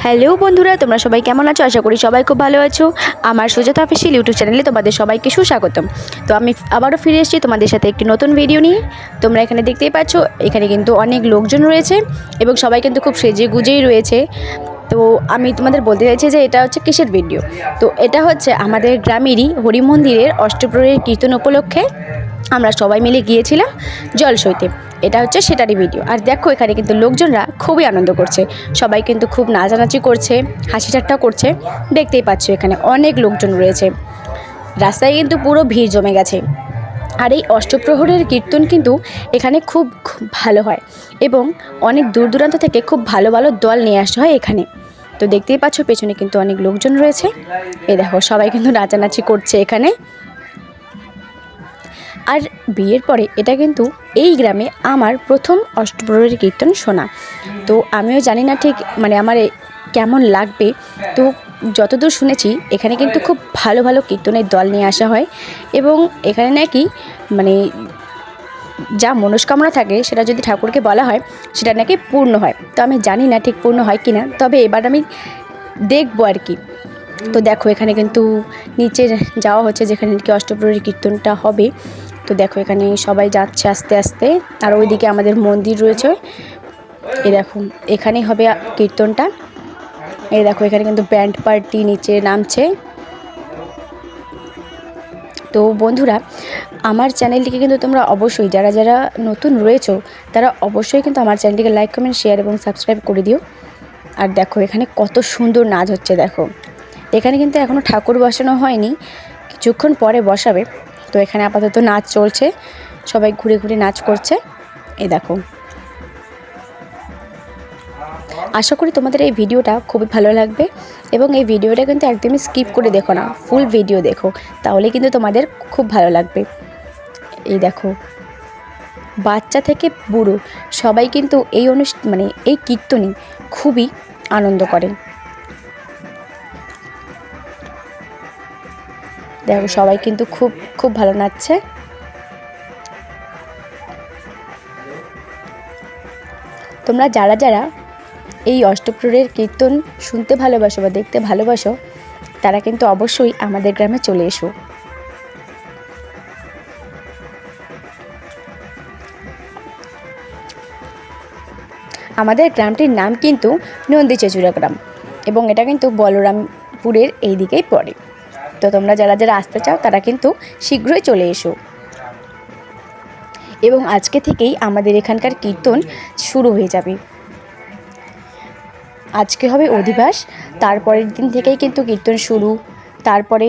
Hello বন্ধুরা, তোমরা সবাই কেমন আছো? আশা করি সবাই খুব ভালো আছো। আমার সুজাতা অফিসিয়াল ইউটিউব চ্যানেলে তোমাদের সবাইকে সুস্বাগতম। তো আমি আবারও ফিরে এসেছি তোমাদের সাথে একটি নতুন ভিডিও নিয়ে। তোমরা এখানে দেখতেই পাচ্ছ, এখানে কিন্তু অনেক লোকজন রয়েছে এবং সবাই কিন্তু খুব সেজে গুজেই রয়েছে। তো আমি তোমাদের বলতে চাইছি যে এটা হচ্ছে কিসের ভিডিও। তো এটা হচ্ছে আমাদের গ্রামেরই হরি মন্দিরের অষ্টপ্রহরীর কীর্তন উপলক্ষে আমরা সবাই মিলে গিয়েছিলাম জলসইতে। এটা হচ্ছে সেটারই ভিডিও। আর দেখো, এখানে কিন্তু লোকজনরা খুবই আনন্দ করছে, সবাই কিন্তু খুব নাচানাচি করছে, হাসি ঠাট্টা করছে। দেখতেই পাচ্ছ এখানে অনেক লোকজন রয়েছে, রাস্তায় কিন্তু পুরো ভিড় জমে গেছে। আর এই অষ্টপ্রহরের কীর্তন কিন্তু এখানে খুব ভালো হয় এবং অনেক দূর দূরান্ত থেকে খুব ভালো ভালো দল নিয়ে আসা হয় এখানে। তো দেখতেই পাচ্ছ পেছনে কিন্তু অনেক লোকজন রয়েছে। এই দেখো, সবাই কিন্তু নাচানাচি করছে এখানে। আর বিয়ের পরে এটা কিন্তু এই গ্রামে আমার প্রথম অষ্টপ্রহরীর কীর্তন শোনা। তো আমিও জানি না ঠিক আমার কেমন লাগবে। তো যতদূর শুনেছি এখানে কিন্তু খুব ভালো ভালো কীর্তনের দল নিয়ে আসা হয় এবং এখানে নাকি যা মনস্কামনা থাকে সেটা যদি ঠাকুরকে বলা হয় সেটা নাকি পূর্ণ হয়। তো আমি জানি না ঠিক পূর্ণ হয় কি না, তবে এবার আমি দেখবো আর কি। তো দেখো, এখানে কিন্তু নিচে যাওয়া হচ্ছে যেখানে নাকি অষ্টপ্রহরীর কীর্তনটা হবে। তো দেখো, এখানে সবাই যাচ্ছে আস্তে আস্তে। আর ওইদিকে আমাদের মন্দির রয়েছে। এই দেখো, এখানেই হবে কীর্তনটা। এই দেখো, এখানে কিন্তু ব্যান্ড পার্টি নিচে নামছে। তো বন্ধুরা, আমার চ্যানেলটিকে কিন্তু তোমরা অবশ্যই যারা যারা নতুন রয়েছো তারা অবশ্যই কিন্তু আমার চ্যানেলটিকে লাইক, কমেন্ট, শেয়ার এবং সাবস্ক্রাইব করে দিও। আর দেখো, এখানে কত সুন্দর নাচ হচ্ছে। দেখো, এখানে কিন্তু এখনও ঠাকুর বসানো হয়নি, কিছুক্ষণ পরে বসাবে। তো এখানে আপাতত নাচ চলছে, সবাই ঘুরে ঘুরে নাচ করছে। এই দেখো, আশা করি তোমাদের এই ভিডিওটা খুবই ভালো লাগবে এবং এই ভিডিওটা কিন্তু একদমই স্কিপ করে দেখো না, ফুল ভিডিও দেখো, তাহলে কিন্তু তোমাদের খুব ভালো লাগবে। এই দেখো, বাচ্চা থেকে বুড়ো সবাই কিন্তু এই এই কীর্তনে খুবই আনন্দ করেন। দেখো, সবাই কিন্তু খুব খুব ভালো নাচছে। তোমরা যারা যারা এই অষ্টপ্রহরের কীর্তন শুনতে ভালোবাসো বা দেখতে ভালোবাসো তারা কিন্তু অবশ্যই আমাদের গ্রামে চলে এসো। আমাদের গ্রামটির নাম কিন্তু নন্দীচেচুড়া গ্রাম এবং এটা কিন্তু বলরামপুরের এই দিকেই পড়ে। তো তোমরা যারা যারা আসতে চাও তারা কিন্তু শীঘ্রই চলে এসো। এবং আজকে থেকেই আমাদের এখানকার কীর্তন শুরু হয়ে যাবে। আজকে হবে অধিবাস, তারপরের দিন থেকেই কিন্তু কীর্তন শুরু। তারপরে